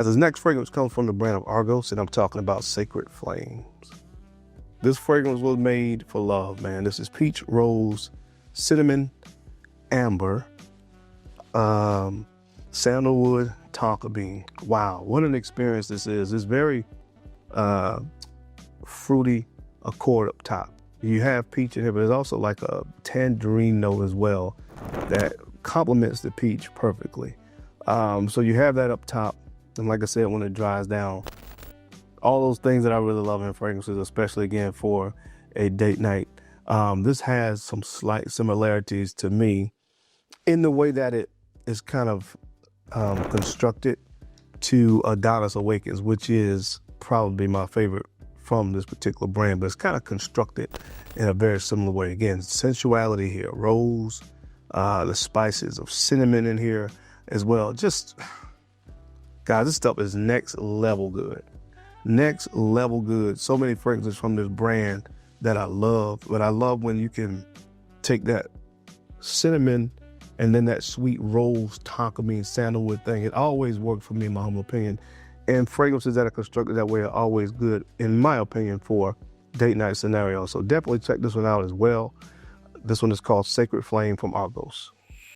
As this next fragrance comes from the brand of Argos, and I'm talking about Sacred Flames. This fragrance was made for love, man. This is peach, rose, cinnamon, amber, sandalwood, tonka bean. Wow, what an experience this is. It's very fruity accord up top. You have peach in here, but there's also like a tangerine note as well that complements the peach perfectly. So you have that up top. And like I said, when it dries down, all those things that I really love in fragrances, especially again for a date night. This has some slight similarities to me in the way that it is kind of constructed to Adonis Awakens, which is probably my favorite from this particular brand, but it's kind of constructed in a very similar way. Again, sensuality here, rose, the spices of cinnamon in here as well. Just, guys, this stuff is next level good. Next level good. So many fragrances from this brand that I love, but I love when you can take that cinnamon and then that sweet rose, tonka bean, sandalwood thing. It always worked for me, in my humble opinion. And fragrances that are constructed that way are always good, in my opinion, for date night scenarios. So definitely check this one out as well. This one is called Sacred Flame from Argos.